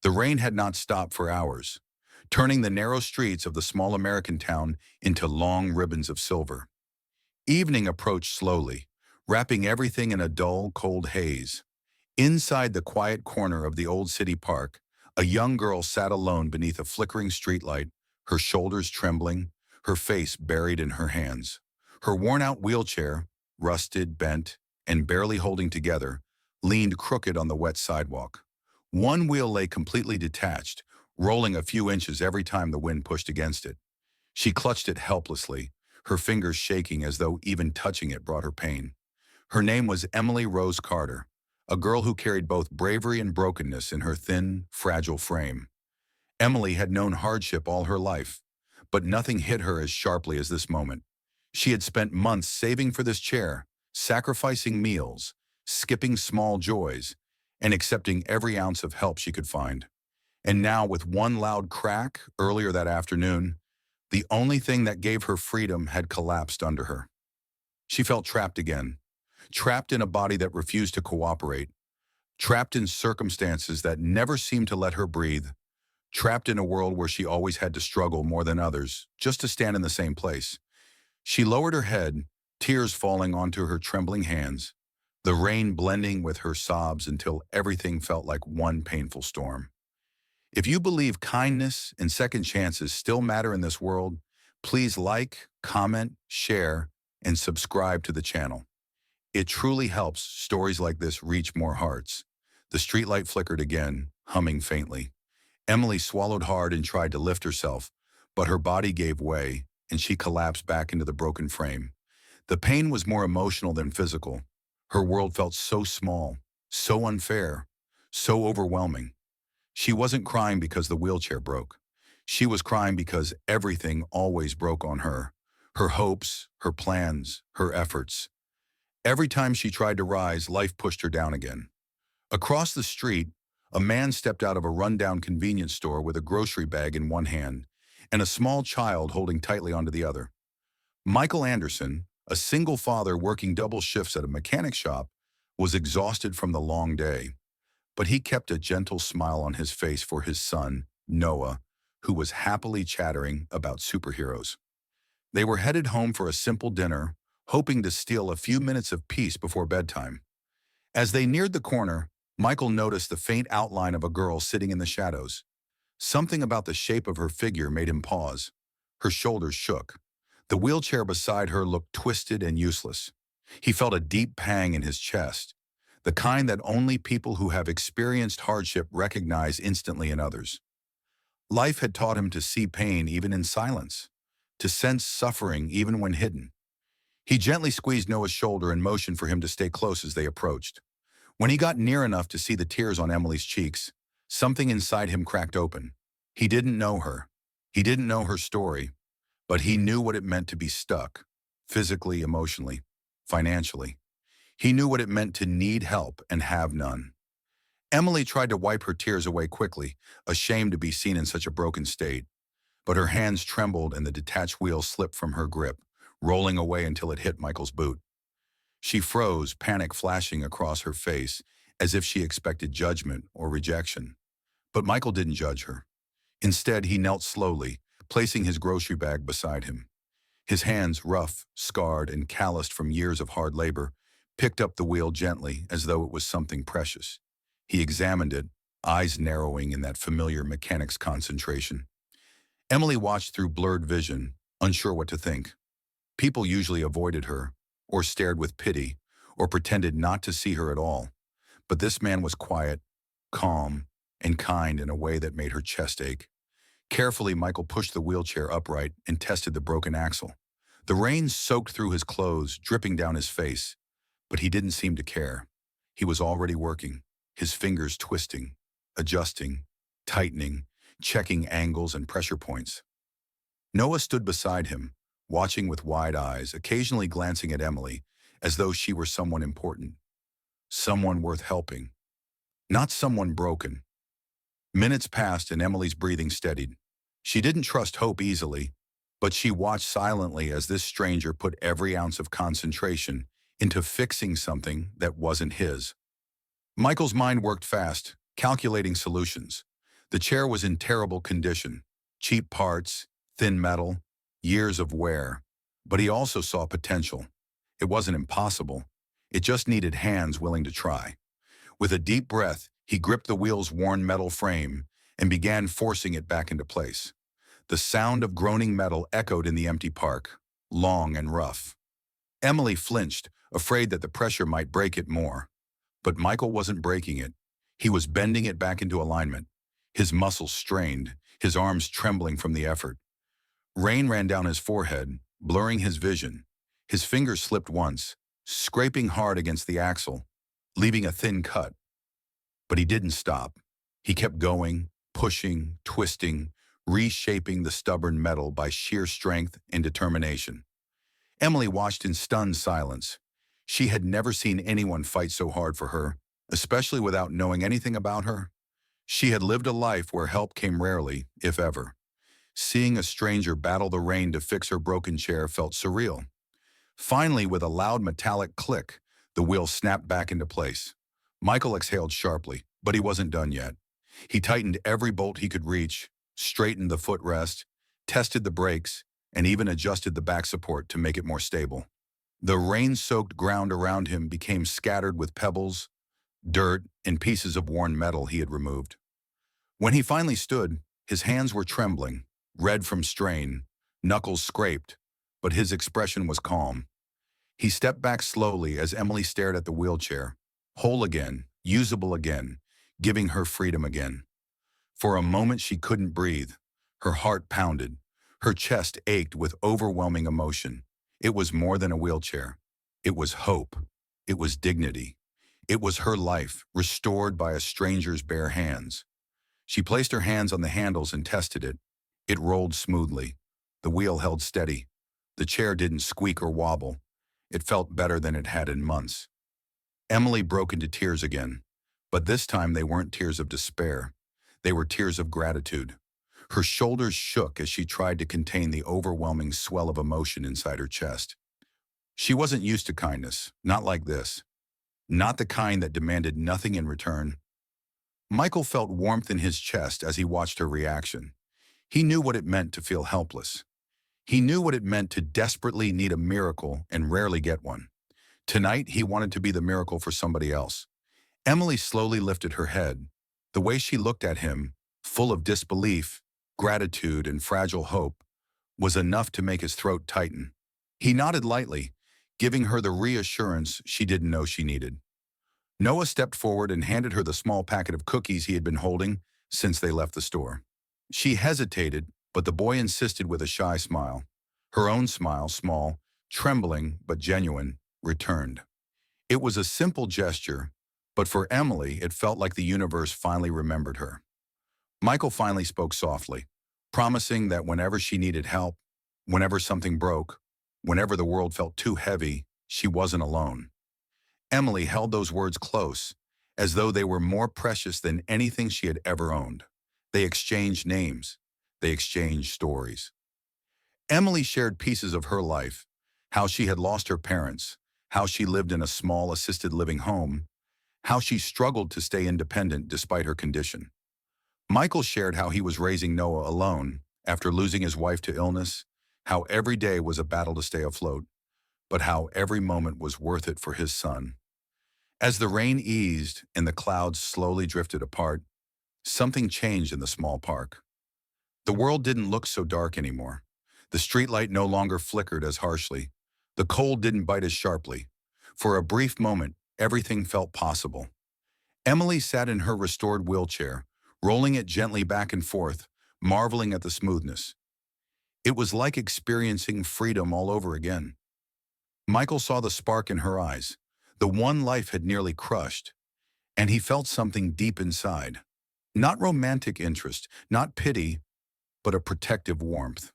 The rain had not stopped for hours, turning the narrow streets of the small American town into long ribbons of silver. Evening approached slowly, wrapping everything in a dull, cold haze. Inside the quiet corner of the old city park, a young girl sat alone beneath a flickering streetlight, her shoulders trembling, her face buried in her hands. Her worn-out wheelchair, rusted, bent, and barely holding together, leaned crooked on the wet sidewalk. One wheel lay completely detached, rolling a few inches every time the wind pushed against it. She clutched it helplessly, her fingers shaking as though even touching it brought her pain. Her name was Emily Rose Carter, a girl who carried both bravery and brokenness in her thin, fragile frame. Emily had known hardship all her life, but nothing hit her as sharply as this moment. She had spent months saving for this chair, sacrificing meals, skipping small joys, and accepting every ounce of help she could find. And now, with one loud crack earlier that afternoon, the only thing that gave her freedom had collapsed under her. She felt trapped again, trapped in a body that refused to cooperate, trapped in circumstances that never seemed to let her breathe, trapped in a world where she always had to struggle more than others just to stand in the same place. She lowered her head, tears falling onto her trembling hands, the rain blending with her sobs until everything felt like one painful storm. If you believe kindness and second chances still matter in this world, please like, comment, share, and subscribe to the channel. It truly helps stories like this reach more hearts. The streetlight flickered again, humming faintly. Emily swallowed hard and tried to lift herself, but her body gave way, and she collapsed back into the broken frame. The pain was more emotional than physical. Her world felt so small, so unfair, so overwhelming. She wasn't crying because the wheelchair broke. She was crying because everything always broke on her. Her hopes, her plans, her efforts. Every time she tried to rise, life pushed her down again. Across the street, a man stepped out of a rundown convenience store with a grocery bag in one hand and a small child holding tightly onto the other. Michael Anderson, a single father working double shifts at a mechanic shop, was exhausted from the long day, but he kept a gentle smile on his face for his son, Noah, who was happily chattering about superheroes. They were headed home for a simple dinner, hoping to steal a few minutes of peace before bedtime. As they neared the corner, Michael noticed the faint outline of a girl sitting in the shadows. Something about the shape of her figure made him pause. Her shoulders shook. The wheelchair beside her looked twisted and useless. He felt a deep pang in his chest, the kind that only people who have experienced hardship recognize instantly in others. Life had taught him to see pain even in silence, to sense suffering even when hidden. He gently squeezed Noah's shoulder and motioned for him to stay close as they approached. When he got near enough to see the tears on Emily's cheeks, something inside him cracked open. He didn't know her. He didn't know her story, but he knew what it meant to be stuck, physically, emotionally, financially. He knew what it meant to need help and have none. Emily tried to wipe her tears away quickly, ashamed to be seen in such a broken state, but her hands trembled and the detached wheel slipped from her grip, rolling away until it hit Michael's boot. She froze, panic flashing across her face, as if she expected judgment or rejection. But Michael didn't judge her. Instead, he knelt slowly, placing his grocery bag beside him. His hands, rough, scarred, and calloused from years of hard labor, picked up the wheel gently as though it was something precious. He examined it, eyes narrowing in that familiar mechanic's concentration. Emily watched through blurred vision, unsure what to think. People usually avoided her, or stared with pity, or pretended not to see her at all. But this man was quiet, calm, and kind in a way that made her chest ache. Carefully, Michael pushed the wheelchair upright and tested the broken axle. The rain soaked through his clothes, dripping down his face, but he didn't seem to care. He was already working, his fingers twisting, adjusting, tightening, checking angles and pressure points. Noah stood beside him, watching with wide eyes, occasionally glancing at Emily, as though she were someone important, someone worth helping, not someone broken. Minutes passed and Emily's breathing steadied. She didn't trust hope easily, but she watched silently as this stranger put every ounce of concentration into fixing something that wasn't his. Michael's mind worked fast, calculating solutions. The chair was in terrible condition. Cheap parts, thin metal, years of wear. But he also saw potential. It wasn't impossible. It just needed hands willing to try. With a deep breath, he gripped the wheel's worn metal frame and began forcing it back into place. The sound of groaning metal echoed in the empty park, long and rough. Emily flinched, afraid that the pressure might break it more. But Michael wasn't breaking it. He was bending it back into alignment, his muscles strained, his arms trembling from the effort. Rain ran down his forehead, blurring his vision. His fingers slipped once, scraping hard against the axle, leaving a thin cut. But he didn't stop. He kept going, pushing, twisting, reshaping the stubborn metal by sheer strength and determination. Emily watched in stunned silence. She had never seen anyone fight so hard for her, especially without knowing anything about her. She had lived a life where help came rarely, if ever. Seeing a stranger battle the rain to fix her broken chair felt surreal. Finally, with a loud metallic click, the wheel snapped back into place. Michael exhaled sharply, but he wasn't done yet. He tightened every bolt he could reach, straightened the footrest, tested the brakes, and even adjusted the back support to make it more stable. The rain-soaked ground around him became scattered with pebbles, dirt, and pieces of worn metal he had removed. When he finally stood, his hands were trembling, red from strain, knuckles scraped, but his expression was calm. He stepped back slowly as Emily stared at the wheelchair, whole again, usable again, giving her freedom again. For a moment she couldn't breathe. Her heart pounded. Her chest ached with overwhelming emotion. It was more than a wheelchair. It was hope. It was dignity. It was her life, restored by a stranger's bare hands. She placed her hands on the handles and tested it. It rolled smoothly. The wheel held steady. The chair didn't squeak or wobble. It felt better than it had in months. Emily broke into tears again, but this time they weren't tears of despair. They were tears of gratitude. Her shoulders shook as she tried to contain the overwhelming swell of emotion inside her chest. She wasn't used to kindness, not like this. Not the kind that demanded nothing in return. Michael felt warmth in his chest as he watched her reaction. He knew what it meant to feel helpless. He knew what it meant to desperately need a miracle and rarely get one. Tonight, he wanted to be the miracle for somebody else. Emily slowly lifted her head. The way she looked at him, full of disbelief, gratitude, and fragile hope, was enough to make his throat tighten. He nodded lightly, giving her the reassurance she didn't know she needed. Noah stepped forward and handed her the small packet of cookies he had been holding since they left the store. She hesitated, but the boy insisted with a shy smile. Her own smile, small, trembling but genuine, returned. It was a simple gesture, but for Emily, it felt like the universe finally remembered her. Michael finally spoke softly, promising that whenever she needed help, whenever something broke, whenever the world felt too heavy, she wasn't alone. Emily held those words close, as though they were more precious than anything she had ever owned. They exchanged names. They exchanged stories. Emily shared pieces of her life, how she had lost her parents, how she lived in a small assisted living home, how she struggled to stay independent despite her condition. Michael shared how he was raising Noah alone after losing his wife to illness, how every day was a battle to stay afloat, but how every moment was worth it for his son. As the rain eased and the clouds slowly drifted apart, something changed in the small park. The world didn't look so dark anymore. The streetlight no longer flickered as harshly. The cold didn't bite as sharply. For a brief moment, everything felt possible. Emily sat in her restored wheelchair, rolling it gently back and forth, marveling at the smoothness. It was like experiencing freedom all over again. Michael saw the spark in her eyes, the one life had nearly crushed, and he felt something deep inside. Not romantic interest, not pity, but a protective warmth.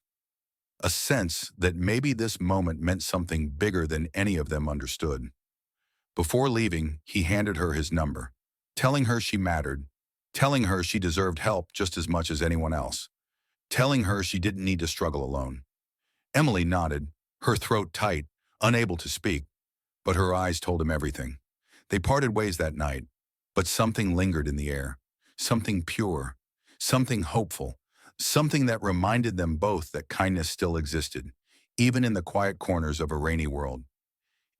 A sense that maybe this moment meant something bigger than any of them understood. Before leaving, he handed her his number, telling her she mattered, telling her she deserved help just as much as anyone else, telling her she didn't need to struggle alone. Emily nodded, her throat tight, unable to speak, but her eyes told him everything. They parted ways that night, but something lingered in the air, something pure, something hopeful, something that reminded them both that kindness still existed, even in the quiet corners of a rainy world.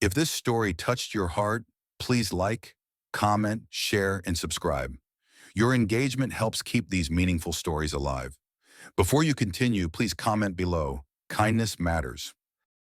If this story touched your heart, please like, comment, share, and subscribe. Your engagement helps keep these meaningful stories alive. Before you continue, please comment below. Kindness matters.